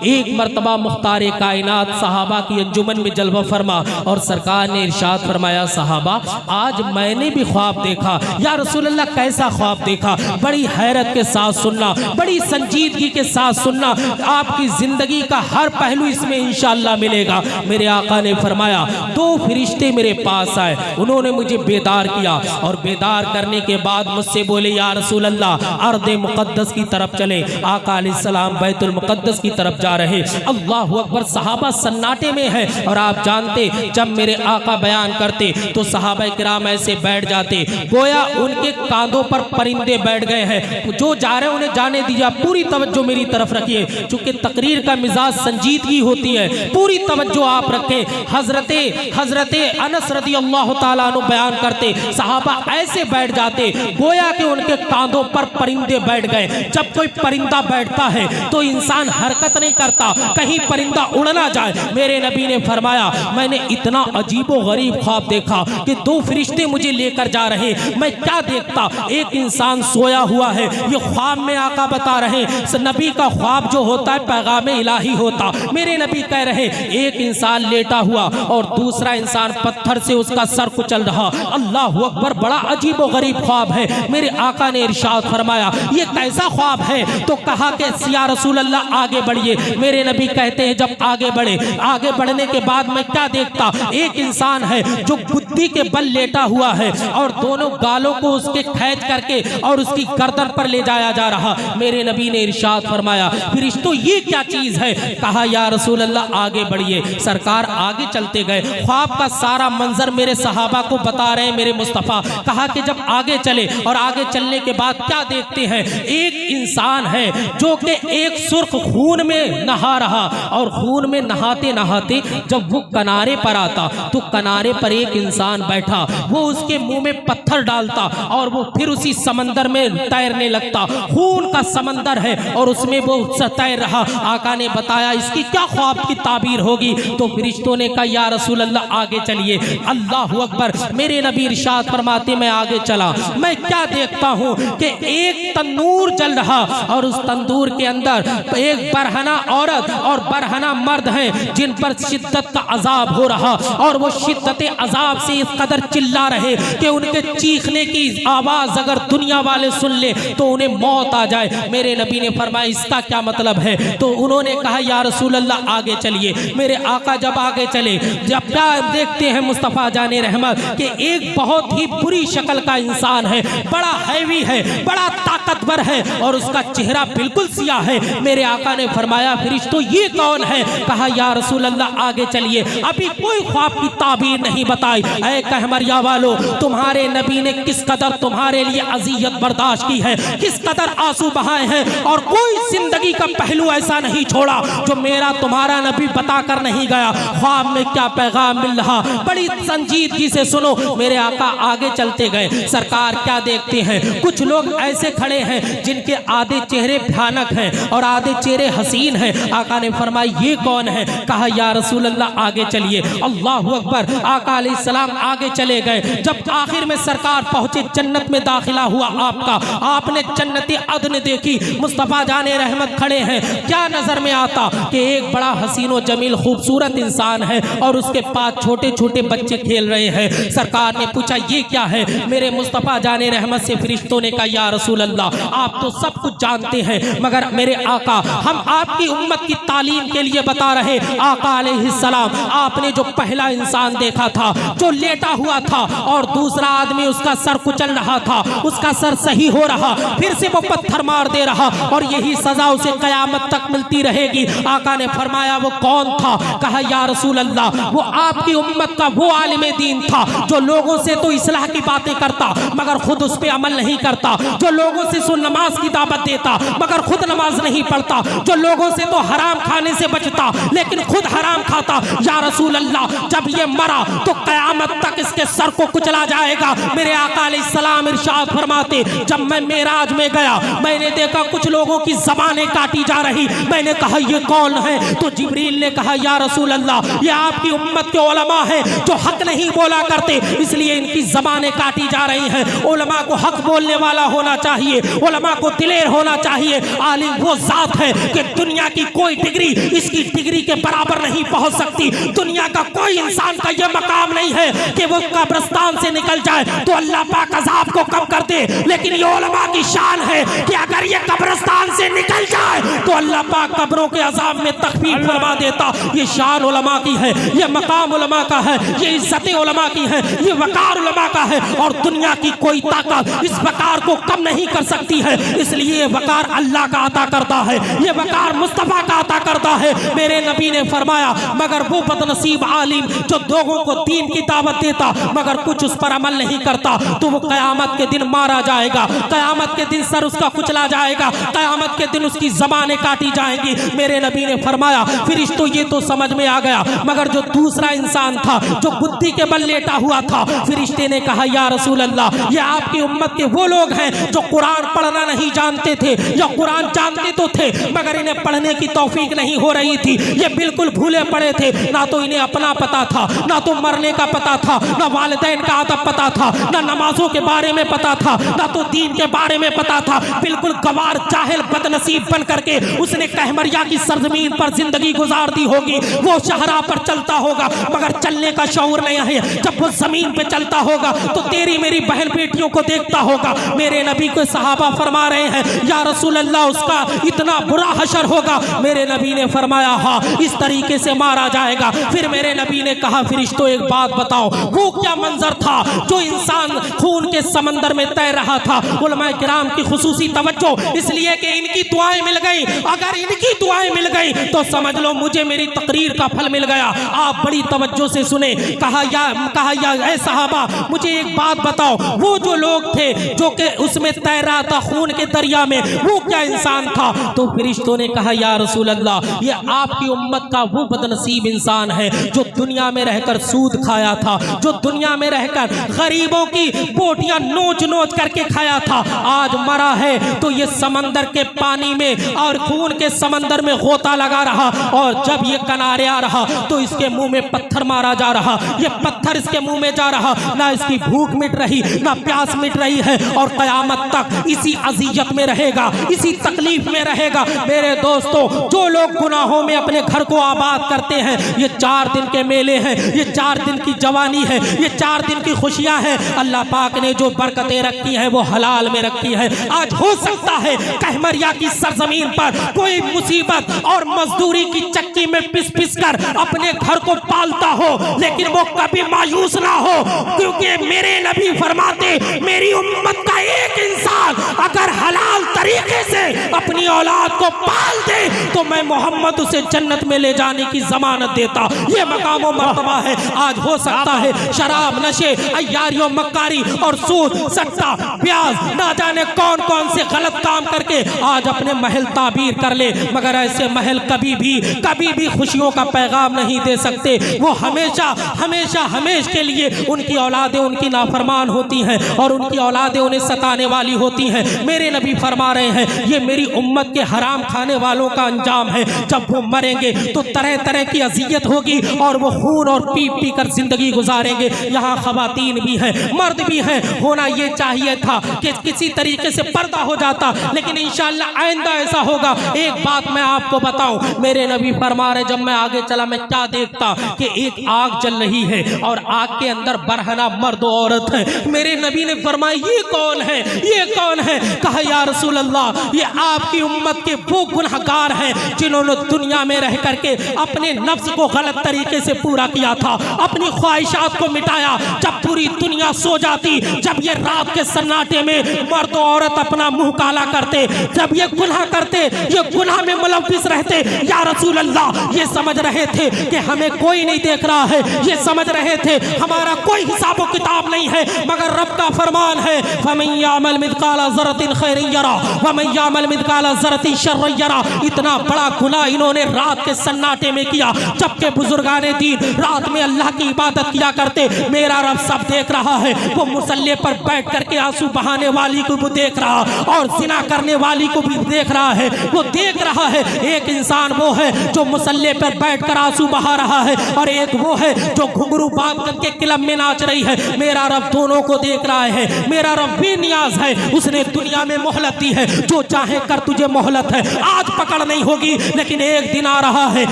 एक मरतबा मुख्तार कायनात सहाबा की अंजुमन में जलवा फरमा और सरकार ने इरशाद फरमाया, सहाबा आज मैंने भी ख्वाब देखा। या रसूल अल्लाह कैसा ख्वाब देखा? बड़ी हैरत के साथ सुनना, बड़ी संजीदगी के साथ सुनना, आपकी जिंदगी का हर पहलू इसमें इंशाअल्लाह मिलेगा। मेरे आका ने फरमाया, दो फरिश्ते मेरे पास आए, उन्होंने मुझे बेदार किया और बेदार करने के बाद मुझसे बोले, या रसूल अल्लाह अर्दे मुक़द्दस की तरफ चले। आका अलैहिस्सलाम बैतुल मुक़द्दस की तरफ जा रहे। अल्लाहु अकबर। सहाबा सन्नाटे में है और आप जानते जब मेरे आका बयान करते तो सहाबा किराम ऐसे बैठ जाते गोया उनके कांधों पर परिंदे बैठ गए हैं। जो जा रहे हैं उन्हें जाने दीजिए, पूरी तवज्जो मेरी तरफ रखिए, चूंकि तकरीर का मिजाज संजीदगी होती है, पूरी तवज्जो आप रखें। हजरते अनस रज़ियल्लाहु ताला अन्हु बयान करते सहाबा ऐसे बैठ जाते गोया कि उनके कांधों पर परिंदे बैठ गए। जब कोई परिंदा बैठता है तो इंसान हरकत नहीं करता, कहीं परिंदा उड़ ना जाए। मेरे नबी ने फरमाया, मैंने इतना अजीबो गरीब ख्वाब देखा कि दो फरिश्ते मुझे लेकर जा रहे। मैं क्या देखता, एक इंसान सोया हुआ है। ये ख्वाब में आका बता रहे, नबी का ख्वाब जो होता है पैगाम इलाही होता। मेरे नबी कह रहे, एक इंसान लेटा हुआ और दूसरा इंसान पत्थर से उसका सर कुचल रहा। अल्लाह अकबर। बड़ा अजीबो गरीब ख्वाब है। मेरे आका ने इरशाद फरमाया, ये कैसा ख्वाब है? तो कहा कि या रसूल अल्लाह आगे बढ़िए। मेरे नबी कहते हैं जब आगे बढ़े, आगे बढ़ने के बाद मैं क्या देखता, एक इंसान है जो बुद्धि के बल लेटा हुआ है और दोनों गालों को उसके खैद करके और उसकी गर्दन पर ले जाया जा रहा। मेरे नबी ने इरशाद फरमाया, फरिश्तों ये क्या चीज है? कहा या रसूल अल्लाह आगे बढ़िए। सरकार आगे चलते गए, ख्वाब का सारा मंजर मेरे सहाबा को बता रहे मेरे मुस्तफ़ा। कहा कि जब आगे चले और आगे चलने के बाद क्या देखते हैं, एक इंसान है जो कि एक सुर्ख खून में नहा रहा और खून में नहाते नहाते जब वो किनारे पर आता तो किनारे पर एक इंसान बैठा, वो उसके मुंह में पत्थर डालता और वो फिर उसी समंदर में तैरने लगता। खून का समंदर है और उसमें वो तैर रहा। आका ने बताया इसकी क्या ख्वाब की ताबीर होगी? तो फरिश्तों ने कहा या रसूल अल्लाह आगे चलिए। अल्लाह अकबर। मेरे नबी इरशाद फरमाते मैं आगे चला, मैं क्या देखता हूँ कि एक तंदूर जल रहा और उस तंदूर के अंदर एक बरहना औरत और बरहना मर्द हैं जिन पर शिद्दत का अजाब हो रहा और वो शिद्दत अजाब से इस कदर चिल्ला रहे कि उनके चीखने की आवाज अगर दुनिया वाले सुन ले तो उन्हें मौत आ जाए। मेरे नबी ने फरमाया इसका क्या मतलब है? तो उन्होंने कहा या रसूल अल्लाह आगे चलिए। मेरे आका जब आगे चले, जब क्या देखते हैं मुस्तफ़ा जाने रहमत कि एक बहुत ही बुरी शक्ल का इंसान है, बड़ा हैवी है, बड़ा ताकतवर है और उसका चेहरा बिल्कुल सियाह है। मेरे आका ने फरमाया फरिश्तों ये कौन है? कहा या रसूल अल्लाह आगे चलिए, अभी कोई ख्वाब की ताबीर नहीं बताई। ऐ कहमरिया वालों, तुम्हारे नबी ने किस कदर तुम्हारे लिए अजियत बर्दाश्त की है, किस कदर आंसू बहाए हैं और कोई जिंदगी का पहलू ऐसा नहीं छोड़ा जो मेरा तुम्हारा नबी बताकर नहीं गया। ख्वाब में क्या पैगाम मिल रहा, बड़ी संजीदगी से सुनो। मेरे आका आगे चलते गए। सरकार क्या देखते हैं, कुछ लोग ऐसे खड़े हैं जिनके आधे चेहरे भयानक हैं और आधे चेहरे हसीन हैं। आका ने फरमाया ये कौन है? कहा या रसूल अल्लाह आगे चलिए। अल्लाहु अकबर। आका अलैहिस्सलाम आगे चले गए। जब आखिर में सरकार पहुंचे, जन्नत में दाखिला हुआ आपका, आपने जन्नती अदन देखी। मुस्तफ़ा जाने रहमत खड़े हैं। क्या नजर में आता कि एक बड़ा हसीनो जमील खूबसूरत इंसान है और उसके पास छोटे छोटे बच्चे खेल रहे हैं। सरकार ने पूछा ये क्या है? मेरे मुस्तफ़ा जाने रहमत से फरिश्तों ने कहा या रसूल अल्लाह आप तो सब कुछ जानते हैं मगर मेरे आका हम आपकी उम्मत की तालीम के लिए बता रहे। आका अलैहिस्सलाम आपने जो पहला इंसान देखा था जो लेटा हुआ था और दूसरा आदमी उसका सर कुचल रहा था, उसका सर सही हो रहा, फिर से वो पत्थर मार दे रहा और यही सजा उसे कयामत तक मिलती रहेगी। आका ने फरमाया वो कौन था? कहा या रसूल अल्लाह वो आपकी उम्मत का वो आलिम दीन था जो लोगों से तो इस्लाह की बातें करता मगर खुद उस पर अमल नहीं करता, जो लोगों से सो नमाज की दावत देता मगर खुद नमाज नहीं पढ़ता, जो लोगों से तो हराम खाने से बचता लेकिन खुद हराम खाता। या रसूल अल्लाह जब ये मरा तो कयामत तक इसके सर को कुचला जाएगा। मेरे आका अलैहिस्सलाम इरशाद फरमाते जब मैं मेराज में गया मैंने देखा कुछ लोगों की ज़बानें काटी जा रही। मैंने कहा ये कौन है? तो जिब्रील ने कहा या रसूल अल्लाह ये आपकी उम्मत के उलमा है जो हक नहीं बोला करते इसलिए इनकी ज़बानें काटी जा रही हैं। उलमा को हक बोलने वाला होना चाहिए, उलमा को दिलेर होना चाहिए। आलिम वो जात है कि दुनिया की कोई डिग्री इसकी डिग्री के बराबर नहीं पहुंच सकती। दुनिया का कोई इंसान का यह मकाम नहीं है कि वो कब्रिस्तान से निकल जाए तो अल्लाह पाक अजाब को कम कर दे, लेकिन ये उलमा की शान है कि अगर ये कब्रिस्तान से निकल जाए तो अल्लाह पाक कब्रों के अजाब में तखफीफ फरमा देता। ये शान उलमा की है, ये मकाम उलमा का है, ये इज्जतें उलमा की है, ये वकार उलमा का है, और दुनिया की कोई ताकत इस वकार को कम नहीं कर सकती है। इसलिए ये वकार अल्लाह का अता करता है, ये वकार मुस्तफा का अता करता है। मेरे नबी ने फरमाया मगर वो बदनसीब आलिम जो लोगों को दीन की दावत देता मगर कुछ उस पर अमल नहीं करता तो वो कयामत के दिन मारा जाएगा, कयामत के दिन सर उसका कुचला जाएगा, कयामत के दिन उसकी ज़बानें काटी जाएंगी। मेरे नबी ने फरमाया फिरिश्तों ये तो समझ में आ गया, मगर जो दूसरा इंसान था जो बुद्धि के बल लेटा हुआ था, फिरिश्ते ने कहा या रसूल अल्लाह ये आपकी उम्मत के वो लोग हैं जो कुरान पढ़ना नहीं जानते थे या कुरान जानते तो थे मगर इन्हें पढ़ने की तौफीक नहीं हो रही थी, ये बिल्कुल भूले पड़े थे, ना तो इन्हें अपना पता था, ना तो मरने का पता था, ना वालिदैन का अदब पता था, ना नमाजों के बारे में पता था, ना तो दीन के बारे में पता था। बिल्कुल गवार जाहिल बदनसीब बन करके उसने कहमरिया की सरजमीन पर जिंदगी गुजार दी होगी। वो शहरा पर चलता होगा मगर चलने का शऊर नहीं है। जब वो जमीन पे चलता होगा तो तेरी मेरी बहन बेटियों को देखता होगा। मेरे नबी को सहाबा फरमा रहे हैं या रसूल अल्लाह उसका इतना बुरा हशर होगा। मेरे नबी ने फरमाया हाँ इस तरीके से मारा जाएगा। फिर मेरे नबी ने कहा फिरिश्तों एक बात बताओ वो क्या मंजर था जो इंसान खून के समंदर में तैर रहा था। उलमाए किराम की खुसूसी तवज्जो इसलिए कि इनकी दुआएं मिल गई, अगर इनकी दुआएं मिल गई तो समझ लो मुझे मेरी तकरीर का फल मिल गया। आप बड़ी तवज्जो से सुने। कहा या ऐ सहाबा मुझे एक बात बताओ वो जो लोग थे जो कि उसमें तैर रहा था खून के दरिया में वो क्या इंसान था। तो फरिश्तों ने कहा या रसूल अल्लाह ये आपकी उम्मत का वो बदनसीब इंसान है जो दुनिया में रहकर सूद खाया था, जो दुनिया में रहकर गरीबों की बोटियां नोच नोच करके खाया था, आज मरा है तो ये समंदर के पानी में और खून के समंदर में गोता लगा रहा, और जब ये किनारे आ रहा तो इसके मुंह में पत्थर मारा जा रहा, ये पत्थर इसके मुंह में जा रहा, ना इसकी भूख मिट रही ना प्यास मिट रही है, और कयामत तक इसी अजियत में रहेगा, इसी तकलीफ में रहेगा। मेरे दोस्तों जो लोग गुनाहों में अपने घर को आबाद करते हैं, ये 4 दिन के मेले हैं, ये 4 दिन की जवानी है, ये 4 दिन की खुशियां हैं। अल्लाह पाक ने जो बरकतें रखी हैं वो हलाल में रखी है। आज हो सकता है कहमरिया की सरजमीन पर कोई मुसीबत और मजदूरी की चक्की में पिस पिस कर अपने घर को पालता हो, लेकिन वो कभी मायूस ना हो, क्योंकि मेरे नबी फरमाते मेरी उम्मत का एक इंसान अगर हलाल तरीके से अपनी औलाद को पाल दे तो मैं मोहम्मद उसे जन्नत में ले जाने की जमानत देता। ये मकाम और मर्तबा है। आज हो सकता है शराब, नशे, अय्यारियों, मक्कारी और सूद, सट्टा, ब्याज, ना जाने कौन कौन से गलत काम करके आज अपने महल ताबीर कर ले, मगर ऐसे महल कभी भी खुशियों का पैगाम नहीं दे सकते। वो हमेशा हमेशा हमेश के लिए उनकी औलादें उनकी नाफरमान होती हैं और उनकी औलादें उन्हें सताने वाली होती हैं। मेरे नबी फरमा रहे हैं ये मेरी उम्मत के हराम खाने वालों का अंजाम है। जब वो मरेंगे तो तरह तरह की अजियत होगी और वो खून और पी पी कर जिंदगी गुजारेंगे। यहाँ खवातीन भी हैं, मर्द भी हैं। होना ये चाहिए था कि किसी तरीके से पर्दा हो जाता, लेकिन इंशाअल्लाह आइंदा ऐसा होगा। एक बात मैं आपको बताऊं, मेरे नबी फरमा रहे जब मैं आगे चला मैं क्या देखता कि एक आग जल रही है और आग के अंदर बरहना मर्द औरत है। मेरे नबी ने फरमाया ये कौन है, ये कौन है। कहा या रसूल अल्लाह ये आपकी उम्मत के वो गुनहगार हैं जिन्होंने दुनिया में रह करके अपने नफ्स को गलत तरीके से पूरा किया था, अपनी ख्वाहिशात को मिटाया। जब पूरी दुनिया सो जाती, जब ये रात के सन्नाटे में मर्द औरत अपना मुंह काला करते, जब ये गुनाह करते, ये गुनाह में मुलव्विस रहते, या रसूल अल्लाह ये समझ रहे थे कि हमें कोई नहीं देख रहा है, ये समझ रहे थे हमारा कोई हिसाब व किताब नहीं है, मगर रब का फरमान है फमन यामल मिथकाला ज़र्रतिन खैरन यरा वमन यामल मिथकाला ज़र्रतिन शर्रन यरा। इतना बड़ा गुनाह इन्होंने रात के सन्नाटे में किया, जबकि बुजुर्गाने दीन रात में अल्लाह की इबादत किया करते। मेरा रब सब देख रहा है, वो मुसल्ले पर बैठ करके आंसू बहाने वाली को भी देख रहा और जिना करने वाली को भी देख रहा है। वो देख रहा है, एक इंसान वो है जो मुसल्ले पर बैठकर आंसू बहा रहा है और एक वो है जो घुंघरू बांध करके क्लब में नाच रही है। मेरा रब दोनों को देख रहा है। मेरा रब बेनियाज है, उसने दुनिया में मोहलत दी है, जो चाहे कर तुझे मोहलत है। आज पकड़ नहीं होगी, लेकिन एक दिन आ रहा है,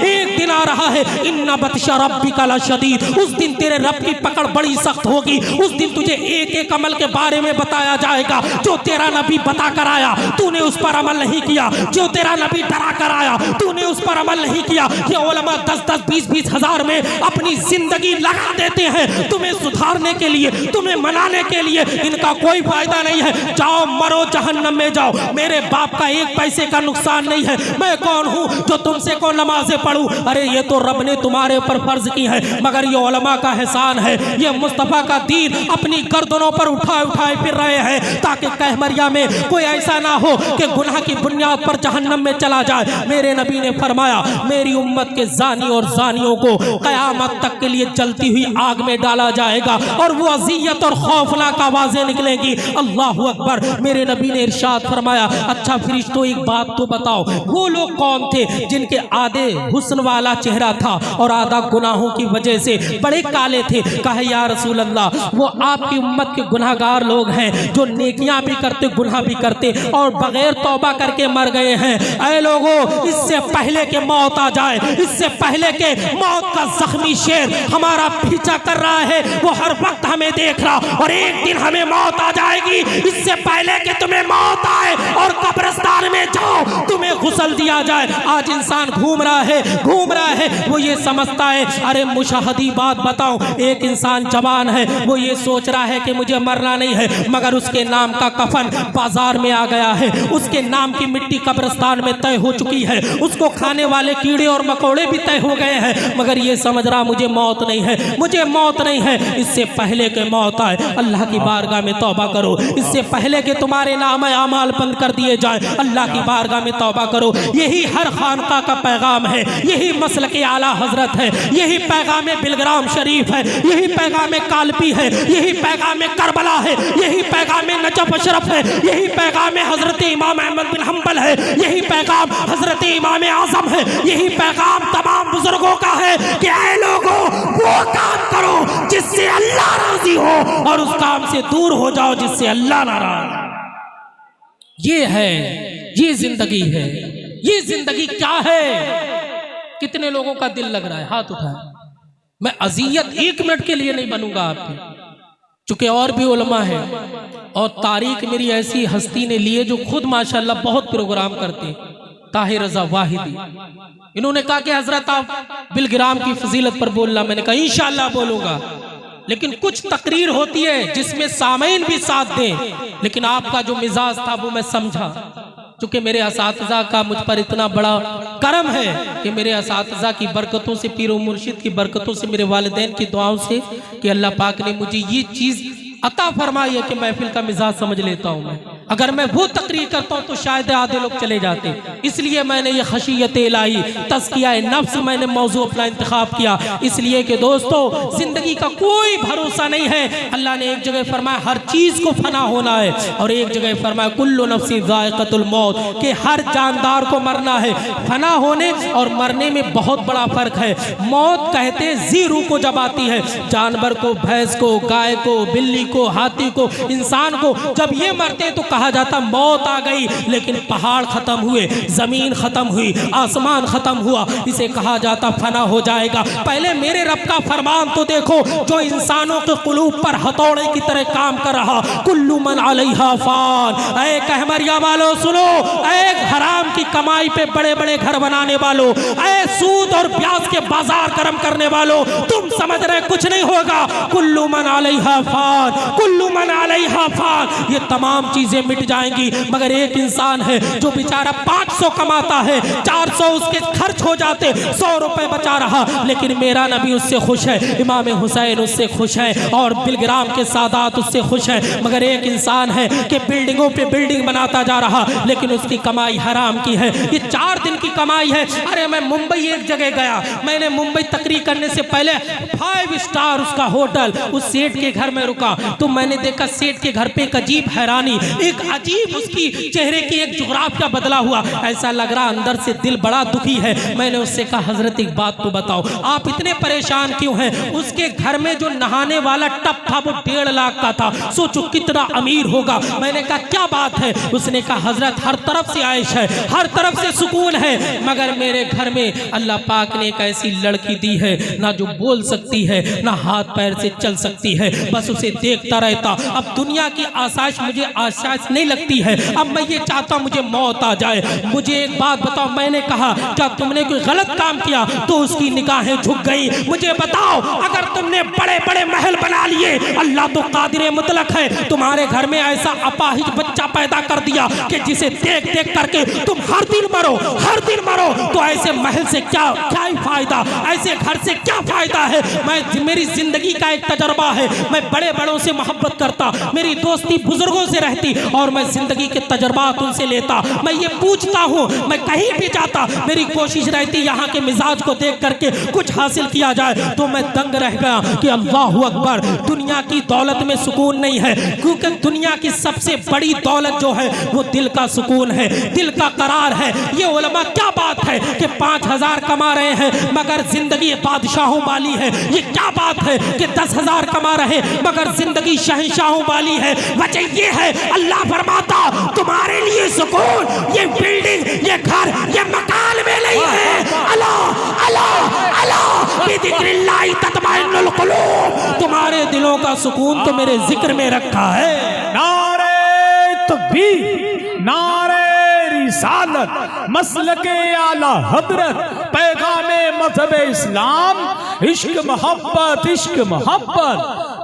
एक दिन आ रहा है। इन्ना बत्शा रब्बिका लशदीद, उस दिन तेरे रब की पकड़ बड़ी सख्त होगी। उस दिन तुझे एक एक अमल के बारे में बताया जाएगा जो तेरा नबी बता कर आया, तूने उस पर अमल नहीं किया। जो तेरा नबी डरा कर आया, तूने उस पर अमल नहीं किया। ये उलमा 10-10, 20-20 हजार में अपनी जिंदगी लगा देते हैं तुम्हें सुधारने के लिए, तुम्हें मनाने के लिए। इनका कोई फायदा नहीं है। जाओ मरो, जहन्नम में जाओ। मेरे बाप का एक पैसे का नुकसान नहीं है। मैं कौन हूँ जो तुमसे को नमाजें पढ़ूं? अरे ये तो रब ने तुम्हारे ऊपर फर्ज की है, मगर ये उलमा का एहसान है। ये मुस्तफ़ा का दीन अपनी गर्दनों पर उठाए उठाए फिर रहे हैं, ताकि कहमरिया में कोई ऐसा ना हो कि गुनाह की बुनियाद पर जहन्नम में चला जाए। मेरे नबी ने फरमाया, मेरी उम्मत के जानी और जानियों को क़यामत तक के लिए जलती हुई आग में डाला जाएगा और वो अज़ियत और खौफनाक आवाज़ें निकलेंगी। अल्लाहु अकबर। मेरे नबी ने इरशाद फरमाया, अच्छा फरिश्तों एक बात तो बताओ, वो लोग कौन थे जिनके आधे हुस्न वाला चेहरा था और आधा गुनाहों की वजह से बड़े काले थे? कहा या रसूल अल्लाह, वो आपकी उम्मत के गुनाहगार लोग हैं जो नेकियां भी करते, गुनाह भी करते और बगैर तौबा करके मर गए हैं। ऐ लोगों, इससे पहले के मौत आ जाए, इससे पहले के मौत का जख्मी शेर हमारा पीछा कर रहा है, वो हर वक्त हमें देख रहा और एक दिन हमें मौत आ जाएगी। इससे पहले कि तुम्हें मौत आए और कब्रिस्तान में जाओ, तुम्हें गुस्ल दिया जाए। आज इंसान घूम रहा है, वो ये समझता है, अरे मुशाहदी बात बताऊं, एक इंसान जवान है, वो ये सोच रहा है कि मुझे मरना नहीं है, मगर उसके नाम का कफन बाजार में आ गया है, उसके नाम की मिट्टी कब्रिस्तान में तय हो चुकी है, उसको खाने वाले कीड़े और मकोड़े भी तय हो गए हैं, मगर ये समझ रहा मुझे मौत नहीं है, मुझे मौत नहीं है। इससे पहले के मौत आए, अल्लाह की बारगाह में तौबा करो। इससे पहले के तुम्हारे नाम आमाल बंद कर दिए जाए, अल्लाह की बारगाह में तौबा करो। यही हर खानका का पैगाम है, यही मसलके आला हजरत है, यही पैगाम बिलग्राम शरीफ है, यही पैगाम कालपी है, यही पैगाम करबला है, यही पैगाम नजफ अशरफ है, यही पैगाम हजरत इमाम अहमद बिन हम्बल है, यही पैगाम हजरत इमाम आजम है, यही पैगाम तमाम बुजुर्गों का है कि ऐ लोगों, वो काम करो जिससे अल्लाह राजी हो और उस काम से दूर हो जाओ जिससे अल्लाह नाराज। ये है, ये जिंदगी है। ये जिंदगी क्या है? कितने लोगों का दिल लग रहा है? हाथ उठाए। मैं अजियत एक मिनट के लिए नहीं बनूंगा आपकी, चूंकि और भी उलमा है और तारीख मेरी ऐसी हस्ती ने लिए जो खुद माशाल्लाह बहुत प्रोग्राम करते। ताहिर रजा वाहिदी, इन्होंने कहा कि हजरत आप बिलग्राम की फजीलत पर बोलना। मैंने कहा इंशाअल्लाह बोलूंगा, लेकिन कुछ तकरीर होती है जिसमें सामईन भी साथ दें, लेकिन आपका जो मिजाज था वो मैं समझा। चूँकि मेरे असातिज़ा का मुझ पर इतना बड़ा करम है कि मेरे असातिज़ा की बरकतों से, पीर और मुर्शिद की बरकतों से, मेरे वालिदैन की दुआओं से कि अल्लाह पाक ने मुझे ये चीज़ अता फरमाई है कि महफिल का मिजाज समझ लेता हूँ मैं। अगर मैं वो तकरीर करता हूँ तो शायद आधे लोग चले जाते। इसलिए मैंने ये खशियत इलाही, तज़किया नफ्स, मैंने मौजू अपना इंतखाब किया, इसलिए कि दोस्तों ज़िंदगी का कोई भरोसा नहीं है। अल्लाह ने एक जगह फरमाया हर चीज़ को फना होना है, और एक जगह फरमाया कुल्लु नफ्सिन ज़ाइक़तुल मौत, कि हर जानदार को मरना है। फना होने और मरने में बहुत बड़ा फ़र्क है। मौत कहते जी रूह को जब आती है, जानवर को, भैंस को, गाय को, बिल्ली को, हाथी को, इंसान को, जब ये मरते तो कहा जाता मौत आ गई, लेकिन पहाड़ खत्म हुए, जमीन खत्म हुई, आसमान खत्म हुआ, इसे कहा जाता फना हो जाएगा। पहले मेरे रब का फरमान तो देखो जो इंसानों के कुलूब पर हथौड़े की तरह काम कर रहा। कुल्लु मन अलैहा फान। ऐ कहमरिया वालों सुनो, ऐ हराम की कमाई पे बड़े बड़े घर बनाने वालों, ऐ सूद और ब्याज के बाजार गर्म करने वालों, तुम समझ रहे कुछ नहीं होगा। कुल्लू मन अलैहा फान, कुल्लू मन अलैहा फान, ये तमाम चीजें मिट जाएंगी, मगर एक इंसान है जो बेचारा 500 कमाता है, 400 उसके खर्च हो जाते, 100 रुपए बचा रहा, लेकिन मेरा नबी उससे खुश है, इमाम हुसैन उससे खुश है और बिलग्राम के सादात उससे खुश है। मगर एक इंसान है कि बिल्डिंगों पे बिल्डिंग बनाता जा रहा, लेकिन उसकी कमाई हराम की है। ये 4 दिन की कमाई है। अरे मैं मुंबई एक जगह गया, मैंने मुंबई तकरीर करने से पहले 5 स्टार उसका होटल, उस सेठ के घर में रुका, तो मैंने देखा सेठ के घर पे एक अजीब हैरानी, एक अजीब उसकी चेहरे की एक जुगराफिया बदला हुआ, ऐसा लग रहा अंदर से दिल बड़ा दुखी है। मैंने उससे कहा हजरत एक बात तो बताओ, आप इतने परेशान क्यों हैं? उसके घर में जो नहाने वाला टब था वो 1.5 लाख का था, सोचो कितना अमीर होगा। मैंने कहा क्या बात है? उसने कहा हजरत हर तरफ से आयश है, हर तरफ से सुकून है, मगर मेरे घर में अल्लाह पाक ने एक ऐसी लड़की दी है, ना जो बोल सकती है, ना हाथ पैर से चल सकती है, बस उसे देखता रहता। अब दुनिया की आसाइश मुझे आसाइश नहीं लगती है, अब मैं ये चाहता मुझे मौत आ जाए। मुझे एक बात बताओ, मैंने कहा क्या तुमने कोई गलत काम किया? तो उसकी निगाहें झुक गई। मुझे बताओ, अगर तुमने बड़े बड़े महल बना लिए, अल्लाह तो कादिर मुतलक है, तुम्हारे घर में ऐसा अपाहिज बच्चा पैदा कर दिया कि जिसे देख देख करके तुम हर दिन मरो, हर दिन मरो, तो ऐसे महल से क्या क्या फायदा, ऐसे घर से क्या फायदा है? मेरी जिंदगी का एक तजर्बा है, मैं बड़े बड़ों से मोहब्बत करता, मेरी दोस्ती बुजुर्गों से रहती और मैं जिंदगी के तजर्बात उनसे लेता। मैं ये पूछता हूँ, मैं कहीं भी जाता, मेरी कोशिश रहती यहाँ के मिजाज को देख करके कुछ हासिल किया जाए। तो मैं दंग रह गया कि अल्लाहु अकबर, दुनिया की दौलत में सुकून नहीं है, क्योंकि दुनिया की सबसे बड़ी दौलत जो है वो दिल का सुकून है, दिल का करार है। ये उलमा क्या बात है कि 5,000 कमा रहे हैं मगर जिंदगी बादशाहों वाली है, ये क्या बात है कि 10,000 कमा रहे मगर जिंदगी शहंशाहों वाली है? वजह ये है, अल्लाह फरमाता तुम्हारे लिए सुकून ये बिल्डिंग, ये घर, ये मकान में नहीं है। अला अला अला बिदिक्रिल्लाहि तत्मइन्नुल कुलूब, तुम्हारे दिलों का सुकून तो मेरे जिक्र में रखा है। नारे तकबीर, नारे रिसालत, मसलके आला हजरत, पैगामे मजहब इस्लाम, इश्क मोहब्बत, इश्क मोहब्बत,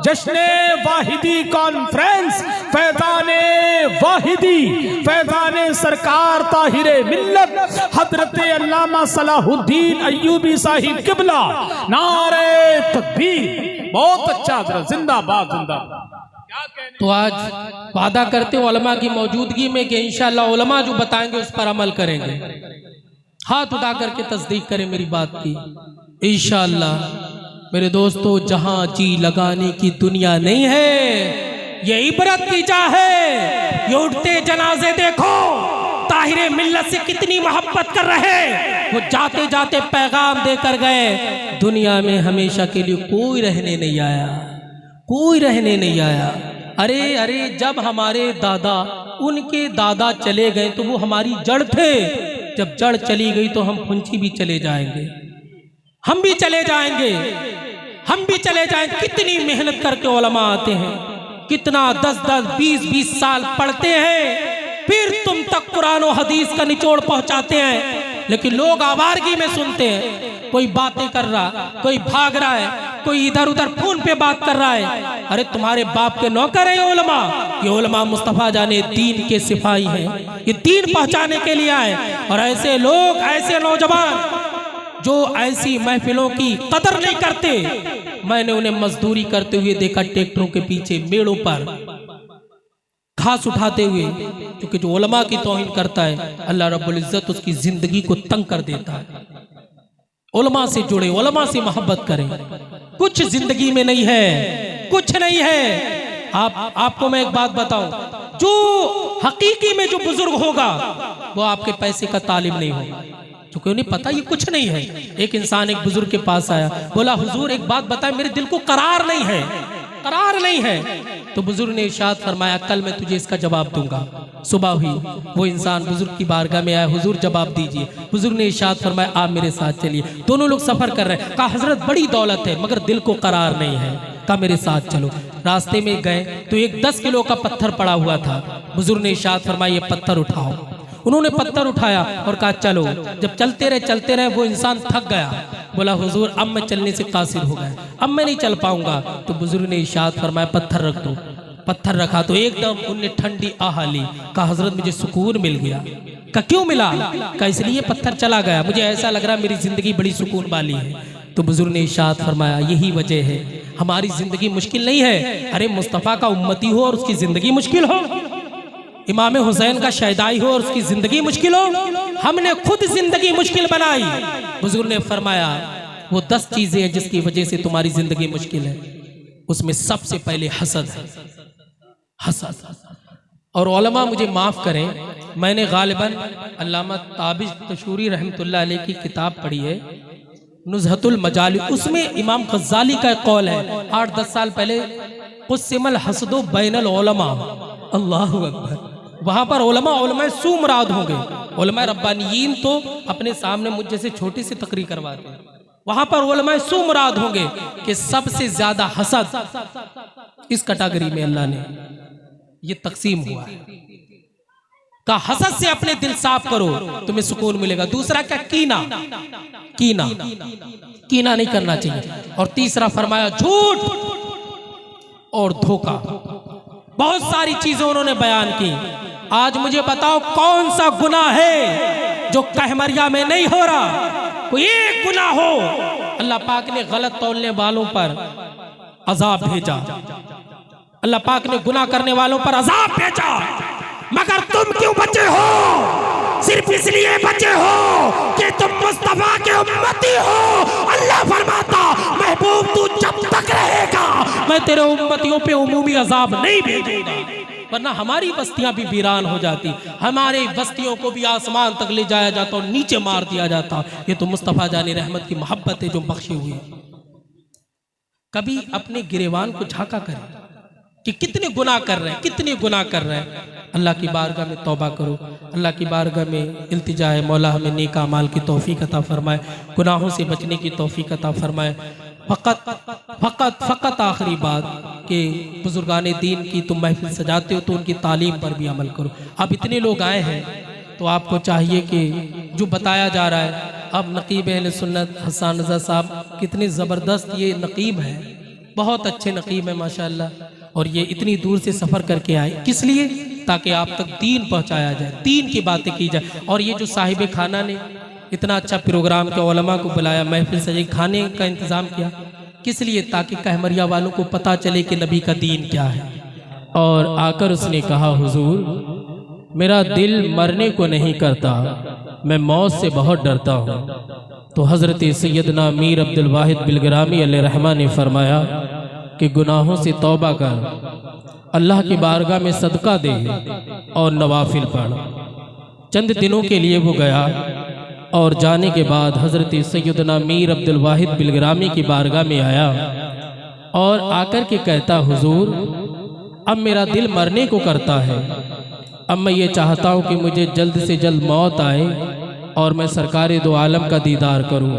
जश्ने वाहिदी कॉन्फ्रेंस, फैजाने वाहिदी, फैजाने सरकार ताहिरे मिल्लत हजरत अल्लामा सलाहुद्दीन अय्यूबी साहिब किबला, नारे तकबीर। बहुत अच्छा हजरत, जिंदाबाद जिंदाबाद। तो आज वादा करते हो उलमा की मौजूदगी में कि इंशाअल्लाह उलमा जो बताएंगे उस पर अमल करेंगे। हाथ उठा करके तस्दीक करें मेरी बात की इंशाअल्लाह। मेरे दोस्तों, जहां जी लगाने की दुनिया नहीं है, ये इबरत की जा है। ये उठते जनाजे देखो, ताहिरे मिल्लत से कितनी मोहब्बत कर रहे, वो जाते जाते पैगाम देकर गए। दुनिया में हमेशा के लिए कोई रहने नहीं आया, कोई रहने नहीं आया। अरे अरे, जब हमारे दादा, उनके दादा चले गए तो वो हमारी जड़ थे, जब जड़ चली गई तो हम फुंची भी चले जाएंगे, हम भी चले जाएंगे, हम भी चले जाएंगे। कितनी मेहनत करके उलमा आते हैं, कितना 10-10, 20-20 साल पढ़ते हैं, फिर तुम तक कुरान और हदीस का निचोड़ पहुंचाते हैं, लेकिन लोग आवारगी में सुनते हैं। कोई बातें कर रहा, कोई भाग रहा है, कोई इधर उधर फोन पे बात कर रहा है। अरे तुम्हारे बाप के नौकर है ये उलमा? ये उलमा मुस्तफा जाने दीन के सिपाही हैं, ये दीन पहुंचाने के लिए आए। और ऐसे लोग, ऐसे नौजवान जो ऐसी महफिलों की कदर नहीं करते, मैंने उन्हें मजदूरी करते हुए देखा, ट्रैक्टरों के पीछे मेड़ों पर घास उठाते हुए, क्योंकि जो उलमा की तौहीन करता है अल्लाह रब्बुल इज्जत उसकी जिंदगी को तंग कर देता है। उलमा से जुड़े, उलमा से मोहब्बत करें। कुछ जिंदगी में नहीं है, कुछ नहीं है। आपको मैं एक बात बताऊं, जो हकीकी में जो बुजुर्ग होगा वो आपके पैसे का तालिब नहीं होगा, क्योंकि उन्हें पता ये कुछ नहीं है। एक इंसान एक बुजुर्ग के पास आया, बोला हुजूर एक बात बताए, मेरे दिल को करार नहीं है, करार नहीं है। तो बुजुर्ग ने इरशाद फरमाया, कल मैं तुझे इसका जवाब दूंगा। सुबह हुई, वो इंसान बुजुर्ग की बारगाह में आया, हुजूर जवाब दीजिए। बुजुर्ग ने इरशाद फरमाया, आप मेरे साथ चलिए। दोनों लोग सफर कर रहे हैं। कहा हजरत बड़ी दौलत है मगर दिल को करार नहीं है। कहा मेरे साथ चलो। रास्ते में गए तो एक 10 किलो का पत्थर पड़ा हुआ था। बुजुर्ग ने इरशाद फरमाया, ये पत्थर उठाओ। उन्होंने पत्थर उठाया और कहा चलो। जब चलते रहे वो इंसान थक गया, बोला हुजूर अब मैं चलने से कासिर हो गया, अब मैं नहीं चल पाऊंगा। तो बुजुर्ग ने इरशाद फरमाया पत्थर रख दो। पत्थर रखा तो एकदम उनने ठंडी आह ली। कहा हजरत मुझे सुकून मिल गया। का क्यों मिला? का इसलिए पत्थर चला गया, मुझे ऐसा लग रहा मेरी जिंदगी बड़ी सुकून वाली है। तो बुजुर्ग ने इरशाद फरमाया यही वजह है, हमारी जिंदगी मुश्किल नहीं है। अरे मुस्तफ़ा का उम्मती हो और उसकी जिंदगी मुश्किल हो, इमाम हुसैन का शहदाई हो और उसकी जिंदगी मुश्किल हो, हमने खुद जिंदगी मुश्किल बनाई। बुजुर्ग ने फरमाया वो 10 चीजें हैं जिसकी वजह से तुम्हारी जिंदगी मुश्किल है, उसमें सबसे पहले हसद है, हसद। और उलमा मुझे माफ करें, मैंने गालिबन अल्लामा ताबिज तशूरी रहमतुल्लाह अलैह की किताब पढ़ी है नुज़हतुल मजालिस, उसमें इमाम गज़्ज़ाली का एक कौल है 8-10 साल पहले, क़ुस्सिमल हसदु बैनल उलमा, अल्लाहु अकबर। वहाँ पर उलमा सू मुराद होंगे, उलमा रब्बानियीन तो अपने सामने मुझ जैसे छोटी सी तकरीर करवाते हैं, वहाँ पर उलमा सू मुराद होंगे कि सबसे ज्यादा हसद इस कैटेगरी में अल्लाह ने ये तकसीम हुआ है। का हसद से अपने दिल साफ करो तुम्हें सुकून मिलेगा। दूसरा क्या? कीना, कीना, कीना नहीं करना चाहिए। और तीसरा फरमाया झूठ और धोखा। बहुत सारी चीजें उन्होंने बयान की। आज मुझे बताओ कौन सा गुनाह है जो कहमरिया में नहीं हो रहा? कोई एक गुनाह हो, अल्लाह पाक ने गलत तौलने वालों पर अजाब भेजा, अल्लाह पाक ने गुनाह करने वालों पर अजाब भेजा, मगर तुम क्यों बचे हो? सिर्फ इसलिए बचे हो कि तुम मुस्तफा के उम्मती हो। अल्लाह फरमाता महबूब तू जब तक रहेगा मैं तेरे उम्मतियों पे उमूमी अजाब नहीं भेजूंगा, वरना हमारी बस्तियां भी वीरान हो जाती, हमारे बस्तियों को भी आसमान तक ले जाया जाता और नीचे मार दिया जाता। ये तो मुस्तफा जाने रहमत की मोहब्बत है जो बख्शी हुई। कभी अपने गिरेवान को झांका करें कि कितने गुनाह कर रहे हैं, कितने गुनाह कर रहे हैं। अल्लाह की बारगाह में तौबा करो, अल्लाह की बारगाह में इल्तिजा है मौला हमें नेक अमाल की तौफीक अता फरमाए, गुनाहों से बचने की तौफीक अता फरमाए। फ़कत आखिरी बात कि बुजुर्गान दीन की तुम महफिल सजाते हो तो उनकी तालीम पर भी अमल करो। अब इतने लोग आए हैं तो आपको चाहिए कि जो बताया जा रहा है, अब नकीब अहले सुन्नत हसन रज़ा साहब कितनी ज़बरदस्त ये नकीब है, बहुत अच्छे नकीब है माशाअल्लाह। और ये इतनी दूर से सफ़र करके आए किस लिए? ताकि आप तक दीन पहुंचाया जाए, दीन की बातें की जाए। और ये जो साहिब खाना ने इतना अच्छा प्रोग्राम के उलमा को बुलाया, महफिल सजी, खाने का इंतज़ाम किया, किस लिए? ताकि कहमरिया वालों को पता चले कि नबी का दीन क्या है। और आकर उसने कहा हुजूर मेरा दिल मरने को नहीं करता, मैं मौत से बहुत डरता हूँ। तो हज़रत सैयदना मीर अब्दुल वाहिद बिलग्रामी अलैहिर्रहमा ने फरमाया कि गुनाहों से तौबा कर, अल्लाह की बारगाह में सदका दे और नवाफिल पढ़। चंद दिनों के लिए वो गया और जाने के बाद हज़रत सैयदना मीर अब्दुल वाहिद बिलग्रामी की बारगाह में आया और आकर के कहता हुजूर अब मेरा दिल मरने को करता है, अब मैं ये चाहता हूँ कि मुझे जल्द से जल्द मौत आए और मैं सरकार दो आलम का दीदार करूँ,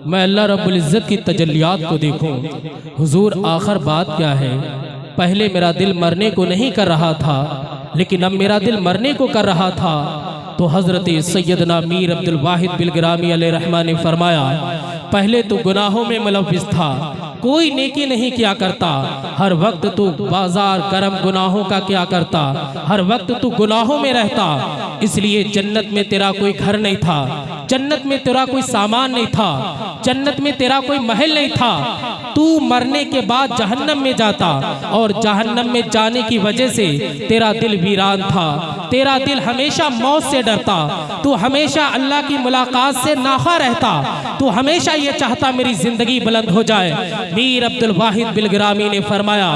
मैं अल्लाह रब्बुल इज़्ज़त की तजल्लियात को देखूं। हुजूर आखिर बात क्या है? पहले मेरा दिल मरने को नहीं कर रहा था, लेकिन अब मेरा दिल मरने को कर रहा था। तो हज़रत सैयदना मीर अब्दुल वाहिद बिलग्रामी अलैहिर्रहमा ने फरमाया पहले तो गुनाहों में मुलव्विस था, कोई नेकी नहीं किया करता, हर वक्त तू बाजार गरम गुनाहों का क्या करता, हर वक्त तू गुनाहों में रहता, इसलिए जन्नत में तेरा कोई घर नहीं था, जन्नत में तेरा कोई सामान नहीं था, जन्नत में तेरा कोई महल नहीं था, तू मरने के बाद जहन्नम में जाता और जहन्नम में जाने की वजह से तेरा दिल वीरान था, तेरा दिल हमेशा मौत से डरता, तू हमेशा अल्लाह की मुलाकात से नाखा रहता, तू हमेशा ये चाहता मेरी जिंदगी बुलंद हो जाए। मीर अब्दुल वाहिद बिलग्रामी ने फरमाया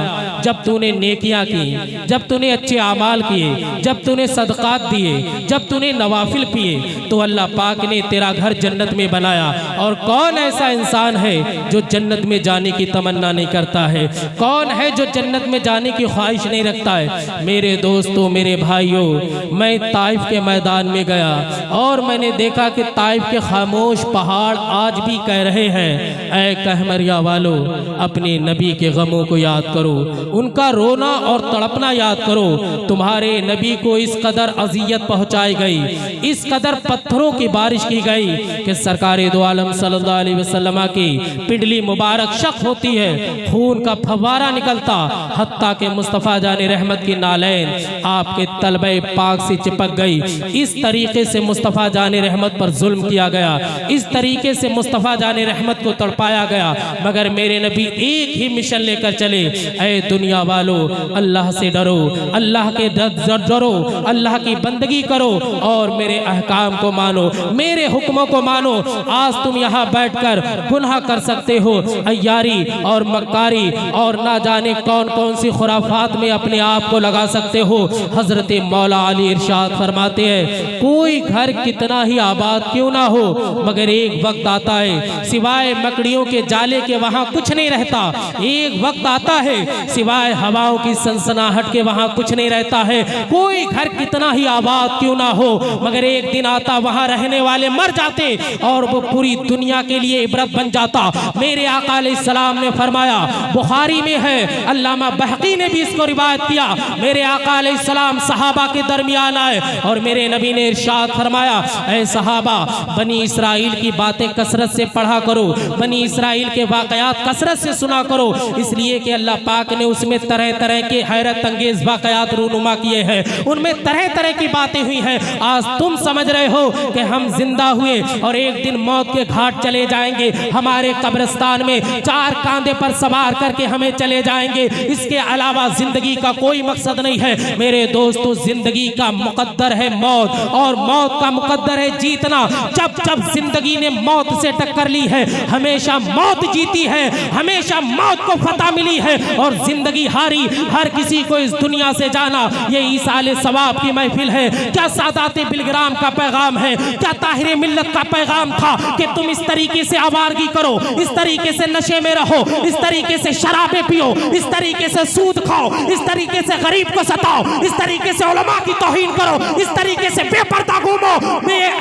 जब तूने नेकियां की, जब तूने अच्छे आमाल किए, जब तूने सदकात दिए, जब तूने नवाफिल पिए, तो अल्लाह पाक ने तेरा घर जन्नत में बनाया। और कौन ऐसा इंसान है जो जन्नत में जाने की तमन्ना नहीं करता है? कौन है जो जन्नत में जाने की ख्वाहिश नहीं रखता है? मेरे दोस्तों, मेरे भाइयों, मैं ताइफ के मैदान में गया और मैंने देखा कि ताइफ के खामोश पहाड़ आज भी कह रहे हैं, ऐ कहमरिया वालों, अपने नबी के गमों को याद करो, उनका रोना और तड़पना याद करो। तुम्हारे नबी को इस कदर अजियत पहुंचाई गई, इस कदर पत्थरों की बारिश की गई कि सरकारे दो आलम सल्लल्लाहु अलैहि वसल्लम की पिंडली मुबारक शक होती है, खून का फव्वारा निकलता, हत्ता के मुस्तफ़ा जाने रहमत की नालैन आपके तलबे पाक से चिपक गई। इस तरीके से मुस्तफ़ा जाने रहमत पर जुल्म किया गया, इस तरीके से मुस्तफ़ा जाने रहमत को तड़पाया गया, मगर मेरे नबी एक ही मिशन लेकर चले, ऐ दुनिया वालों, अल्लाह से डरो, अल्लाह के डरो, अल्लाह की बंदगी करो और मेरे अहकाम को मानो, मेरे हुक्मों को मानो। आज तुम यहाँ बैठकर गुनाह कर सकते हो, अय्यारी और मक्कारी और ना जाने कौन कौन सी खुराफात में अपने आप को लगा सकते हो। हजरत मौला अली इरशाद फरमाते हैं, कोई घर कितना ही आबाद क्यों ना हो, मगर एक वक्त आता है सिवाय मकड़ियों के जाले के वहाँ कुछ नहीं रहता। एक वक्त आता है सिवाय हवाओं की सनसनाहट के वहाँ कुछ नहीं रहता है। कोई घर कितना ही आबाद क्यों ना हो, मगर एक दिन आता वहाँ रहने वाले मर जाते और वो पूरी दुनिया के लिए इबरत बन जाता। मेरे आका अलैहिस्सलाम ने फरमाया, बुखारी में है, अल्लामा बहकी ने भी इसको रिवायत किया, मेरे आका अलैहिस्सलाम सहाबा के दरमियान आए और मेरे नबी ने इरशाद फरमाया, ऐ सहाबा, बनी इसराइल की बातें कसरत से पढ़ा करो, बनी इसराइल के वाकयात कसरत से सुना करो, इसलिए कि अल्लाह पाक ने उसमें तरह तरह के हैरत अंगेज वाकयात रूनुमा किए हैं, उनमें तरह तरह की बातें हुई हैं। आज तुम समझ रहे हो कि हम जिंदा हुए और एक दिन मौत के घाट चले जाएंगे, हमारे कब्रिस्तान में 4 कांधे पर सवार करके हमें चले जाएंगे, इसके अलावा जिंदगी का कोई मकसद नहीं है। मेरे दोस्तों, जिंदगी का मुकद्दर है मौत और मौत का मुकद्दर है जीतना। जब जब जिंदगी ने मौत से टक्कर ली है, हमेशा मौत जीती है, हमेशा मौत को फतह मिली है और जिंदगी हारी। हर किसी को इस दुनिया से जाना, ये ईसाले सवाब की महफिल है। क्या सादाते बिलग्राम का पैगाम है, क्या ताहिरे मिल्लत का पैगाम था कि तुम इस तरीके से आवारगी करो, इस तरीके से नशे में रहो, इस तरीके से शराबे पियो, इस तरीके से सूद खाओ, इस तरीके से गरीब को सताओ, इस तरीके से उलमा की तौहीन करो, इस तरीके से बेपर्दा घूमो।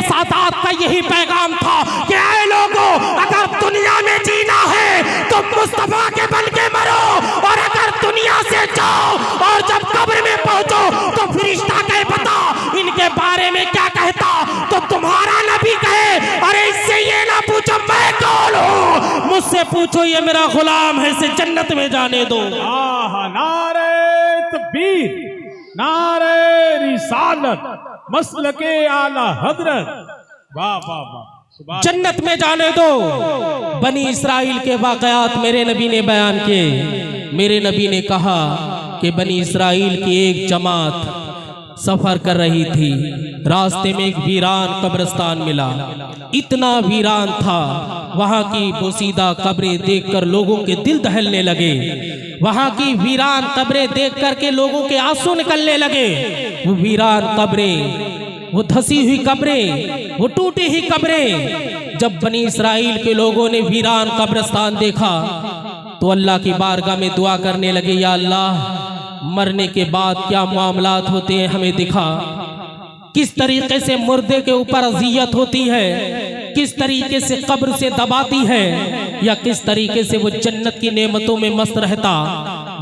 सादात का यही पैगाम था कि ऐ लोगों, अगर दुनिया में जीना है तो मुस्तफा के बन के मरो, और अगर दुनिया से जाओ और जब कब्र में पहुंचो तो फरिश्ता कहे, बता इनके बारे में क्या कहता, तो तुम्हारा नबी कहे, अरे इससे ये ना पूछो मैं कौन हूं, मुझसे पूछो ये मेरा गुलाम है, इसे जन्नत में जाने दो। नारे तकबीर, नारे रिसालत, मसलके आला हजरत, वाह वाह वाह, जन्नत में जाने दो। बनी इसराइल के वाकयात मेरे नबी ने बयान किए। मेरे नबी ने कहा कि बनी इसराइल की एक जमात सफर कर रही थी, रास्ते में एक वीरान कब्रिस्तान मिला, इतना वीरान था, वहां की बोसीदा कब्रें देखकर लोगों के दिल दहलने लगे, वहां की वीरान कब्रें देख करके लोगों के आंसू निकलने लगे। वो वीरान कब्रें, वो धसी हुई कब्रें, वो टूटी हुई कब्रें। जब बनी इसराइल के लोगों ने वीरान कब्रिस्तान देखा तो अल्लाह की बारगाह में दुआ करने लगे, या अल्लाह, मरने के बाद क्या मामलात होते हैं हमें दिखा, किस तरीके से मुर्दे के ऊपर अजियत होती है, किस तरीके से कब्र से दबाती है, या किस तरीके से वो जन्नत की नेमतों में मस्त रहता।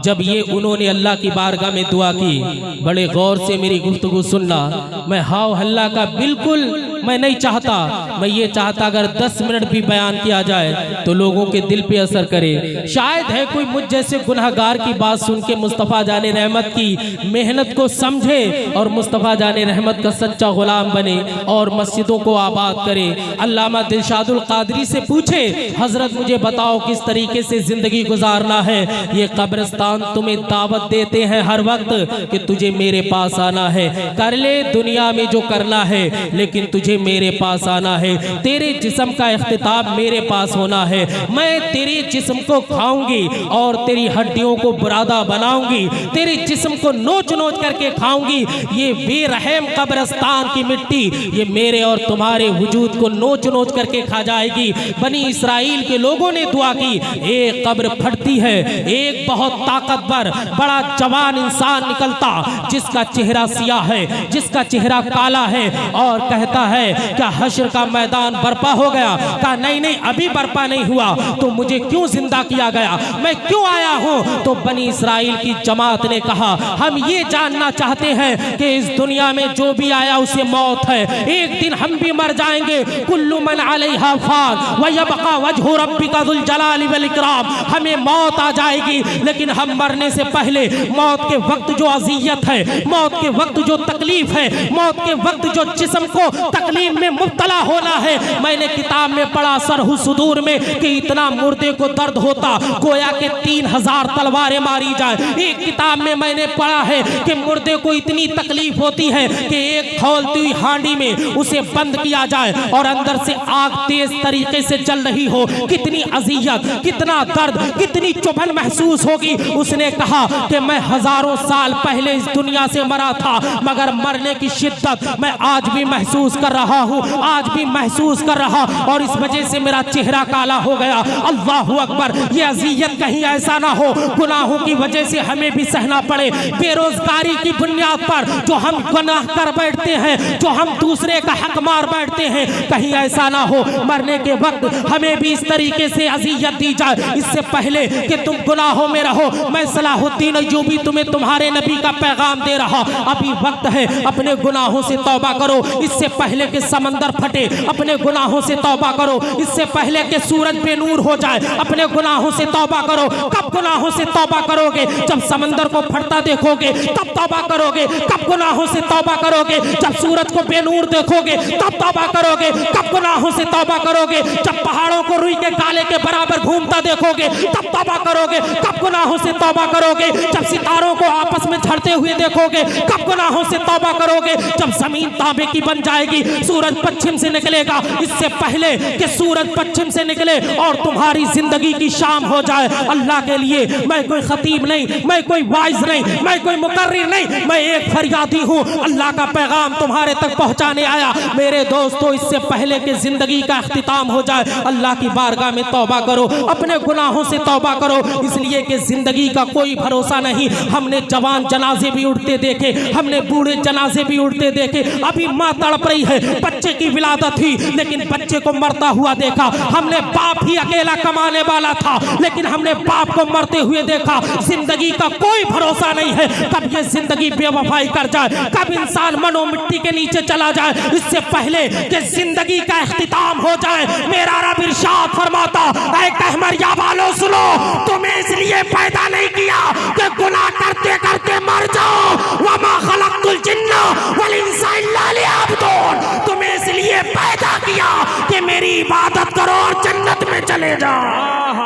जब ये उन्होंने अल्लाह की बारगाह में दुआ की, बड़े गौर से मेरी गुफ्तगू सुनना, मैं हाव हल्ला का बिल्कुल मैं नहीं चाहता, मैं ये चाहता अगर 10 मिनट भी बयान किया जाए तो लोगों के दिल पे असर करे। शायद है कोई मुझ जैसे गुनहगार की बात सुन के मुस्तफ़ा जाने रहमत की मेहनत को समझे और मुस्तफ़ा जाने रहमत का सच्चा गुलाम बने और मस्जिदों को आबाद करे। अल्लामा दिलशादुल कादरी से पूछे, हजरत मुझे बताओ किस तरीके से जिंदगी गुजारना है। ये कब्रिस्तान तुम्हें दावत देते हैं हर वक्त कि तुझे मेरे पास आना है, कर ले दुनिया में जो करना है, लेकिन तुझे तुझे मेरे पास आना है, तेरे जिस्म का इख्तिताम मेरे पास होना है। मैं तेरे जिस्म को खाऊंगी और तेरी हड्डियों को बुरादा बनाऊंगी, तेरे जिस्म को नोच नोच करके खाऊंगी। ये बेरहम कब्रिस्तान की मिट्टी ये मेरे और तुम्हारे वजूद को नोच नोच करके खा जाएगी। बनी इसराइल के लोगों ने दुआ की, एक कब्र फटती है, एक बहुत ताकतवर बड़ा जवान इंसान निकलता जिसका चेहरा सियाह है, जिसका चेहरा काला है, और कहता है क्या हश्र का मैदान बर्पा हो गया? कहा नहीं नहीं, अभी बर्पा नहीं हुआ। तो मुझे क्यों जिंदा किया गया, मैं क्यों आया हूं? तो बनी इसराइल की जमात ने कहा, हम ये जानना चाहते हैं कि इस दुनिया में जो भी आया उसे मौत है, एक दिन हम भी मर जाएंगे। कुल्लु मन अलैहा फान व यबका वजहु रब्बिका जुल जलाली वल इकराम। हमें मौत आ जाएगी, लेकिन हम मरने से पहले मौत के वक्त जो अजियत है, मौत के वक्त जो तकलीफ है, मौत के वक्त जो जिस्म को तकलीफ में मुब्तला होना है, मैंने किताब में पढ़ा सरहु सुदूर में कि इतना मुर्दे को दर्द होता गोया के 3000 तलवारें मारी जाए। एक किताब में मैंने पढ़ा है कि मुर्दे को इतनी तकलीफ होती है कि एक खौलती हुई हांडी में उसे बंद किया जाए और अंदर से आग तेज तरीके से चल रही हो, कितनी अजियत, कितना दर्द, कितनी चुभन महसूस होगी। उसने कहा कि मैं हजारों साल पहले इस दुनिया से मरा था, मगर मरने की शिद्दत मैं आज भी महसूस कर रहा हूँ, आज भी महसूस कर रहा, और इस वजह से मेरा चेहरा काला हो गया। अल्लाहु अकबर। ये अजियत कहीं ऐसा ना हो गुनाहों की वजह से हमें भी सहना पड़े, बेरोजगारी की बुनियाद पर जो हम गुनाह कर बैठते हैं, जो हम दूसरे का हक मार बैठते हैं, कहीं ऐसा ना हो मरने के वक्त हमें भी इस तरीके से अजियत दी जाए। इससे पहले कि तुम गुनाहों में रहो, मैं सलाहुद्दीन अय्यूबी तुम्हें तुम्हारे नबी का पैगाम दे रहा, अभी वक्त है, अपने गुनाहों से तौबा करो। इससे पहले कि समंदर फटे, अपने गुनाहों से तौबा करो। इससे पहले कि सूरज बेनूर हो जाए, अपने गुनाहों से तौबा करो। कब गुनाहों से तौबा करोगे? जब समंदर को फटता देखोगे तब तौबा करोगे। कब गुनाहों से तौबा करोगे? जब सूरज को बेनूर देखोगे तब तौबा करोगे। कब गुनाहों से तौबा करोगे? जब पहाड़ों को रुई के काले के बराबर घूमता देखोगे तब तौबा करोगे। कब गुनाहों से तौबा करोगे? जब सितारों को आपस में झड़ते हुए देखोगे। कब गुनाहों से तौबा करोगे? जब जमीन तांबे की बन जाएगी, सूरज पश्चिम से निकलेगा। इससे पहले कि सूरज पश्चिम से निकले और तुम्हारी जिंदगी की शाम हो जाए, अल्लाह के लिए मैं कोई खतीब नहीं, मैं कोई वाइज नहीं, मैं कोई मुकर्रिर नहीं, मैं एक फरियादी हूँ। अल्लाह का पैगाम तुम्हारे तक पहुँचाने आया। मेरे दोस्तों, इससे पहले कि जिंदगी का अख्तिताम हो जाए, अल्लाह की बारगाह में तौबा करो, अपने गुनाहों से तौबा करो, इसलिए कि जिंदगी का कोई भरोसा नहीं। हमने जवान जनाजे भी उठते देखे, हमने बूढ़े जनाजे भी उठते देखे। अभी माँ तड़प रही है, बच्चे की विलादत हुई, लेकिन बच्चे को मरता हुआ देखा। हमने बाप ही अकेला कमाने वाला था, लेकिन हमने बाप को मरते हुए देखा। जिंदगी का कोई भरोसा नहीं है, कब ये जिंदगी बेवफाई कर जाए, कब इंसान मनो मिट्टी के नीचे चला जाए। इससे पहले कि जिंदगी का इख्तिताम हो जाए, मेरा रब इरशाद फरमाता, ऐ कहमरिया वालों सुनो, तुम्हें इसलिए पैदा नहीं किया कि गुनाह करते करते मर जाओ। वमा खलक़तुल जिन्ना वल इंसा इल्ला लियअबुदून। तुम्हें इसलिए पैदा किया कि मेरी इबादत करो और जन्नत में चले जाओ।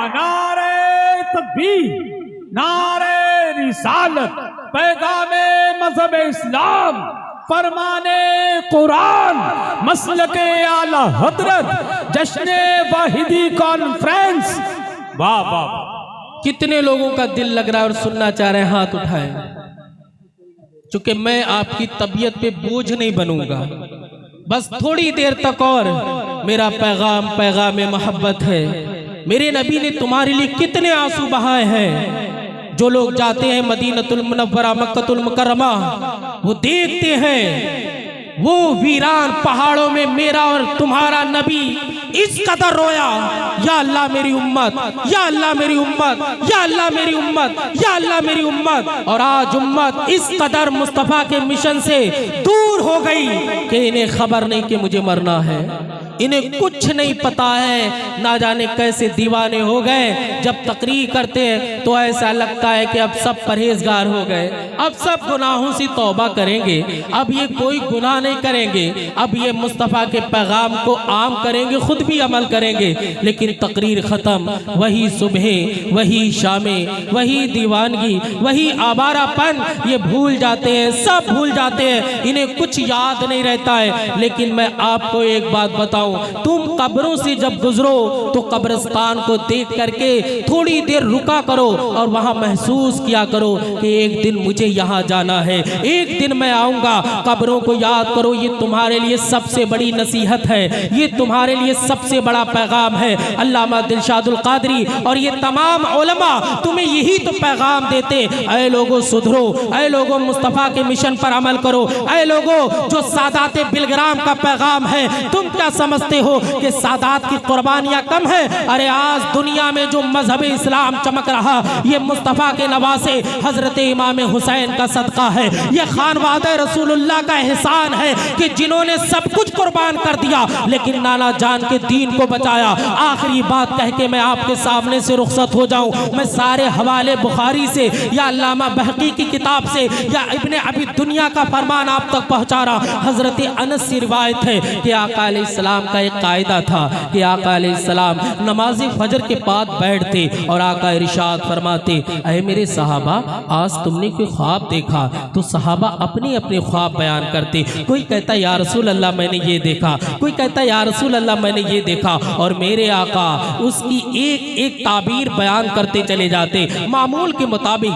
नारे तकबीर, नारे रिसालत, पैगामे मज़हब इस्लाम, फरमाने कुरान, मसलके आला हजरत, जश्ने वाहिदी कॉन्फ्रेंस। वाह वाह। कितने लोगों का दिल लग रहा है और सुनना चाह रहे हैं? हाथ उठाएं। चूंकि मैं आपकी तबीयत पे बोझ नहीं बनूंगा, बस थोड़ी देर तक और मेरा पैगाम पैगाम मोहब्बत है। मेरे नबी ने तुम्हारे लिए कितने आंसू बहाए हैं। जो लोग जाते हैं मदीनतुल मुनव्वरा, मक्कतुल मुकर्रमा, वो देखते हैं वो वीरान पहाड़ों में मेरा और तुम्हारा नबी इस कदर रोया, या अल्लाह मेरी उम्मत, या अल्लाह मेरी उम्मत, या अल्लाह मेरी उम्मत, या अल्लाह मेरी उम्मत। और आज उम्मत इस कदर मुस्तफ़ा के मिशन से दूर हो गई कि इन्हें खबर नहीं कि मुझे मरना है। इन्हें कुछ नहीं पता है, ना जाने कैसे दीवाने हो गए। जब तकरीर करते हैं तो ऐसा लगता है कि अब सब परहेजगार हो गए, अब सब गुनाहों से तौबा करेंगे, अब ये कोई गुनाह नहीं करेंगे, अब ये मुस्तफ़ा के पैगाम को आम करेंगे, खुद भी अमल करेंगे। लेकिन तकरीर ख़त्म, वही सुबह, वही शामें, वही दीवानगी, वही आवारापन, ये भूल जाते हैं, सब भूल जाते हैं, इन्हें कुछ याद नहीं रहता है। लेकिन मैं आपको एक बात बताऊं, तुम कब्रों से जब गुजरो तो कब्रिस्तान को देख करके थोड़ी देर रुका करो और वहां महसूस किया करो कि एक दिन मुझे यहाँ जाना है, एक दिन मैं आऊंगा। कब्रों को याद करो, ये तुम्हारे लिए सबसे बड़ी नसीहत है, ये तुम्हारे लिए सबसे बड़ा पैगाम है। अल्लामा दिलशादुल क़ादरी और ये तमाम उलमा तुम्हें यही तो पैगाम देते, ऐ लोगों सुधरो, ऐ लोगों मुस्तफ़ा के मिशन पर अमल करो, ऐ लोगों जो सादात बिलग्राम का पैगाम है, तुम क्या समझते हो कि सादात की कुर्बानियां कम है? अरे आज दुनिया में जो मजहब इस्लाम चमक रहा, ये मुस्तफ़ा के नवासे हजरत इमाम हुसैन का सदका है, ये खानवादे रसूलुल्लाह का एहसान है कि जिन्होंने सब कुछ कुर्बान कर दिया लेकिन नाना जान के दीन को बचाया। आखिरी बात कह के मैं आपके सामने से रुखसत हो जाऊं। मैं सारे हवाले बुखारी से या अल्लामा बहकी की किताब से या इब्ने अबी दुनिया का फरमान आप तक पहुंचा रहा। हजरत अनस से रिवायत है कि आका अलैहिस्सलाम का एक कायदा था कि आका अलैहिस्सलाम नमाज़ फजर के बाद बैठते और आका इरशाद फरमाते, अरे मेरे सहाबा, आज तुमने कोई ख्वाब देखा? तो सहाबा अपने अपने ख्वाब बयान करते। कोई कहता या रसूल अल्लाह मैंने ये देखा, कोई कहता या रसूल अल्लाह मैंने ये देखा, और मेरे आका उसकी एक एक ताबीर बयान करते चले जाते मामूल के मुताबिक।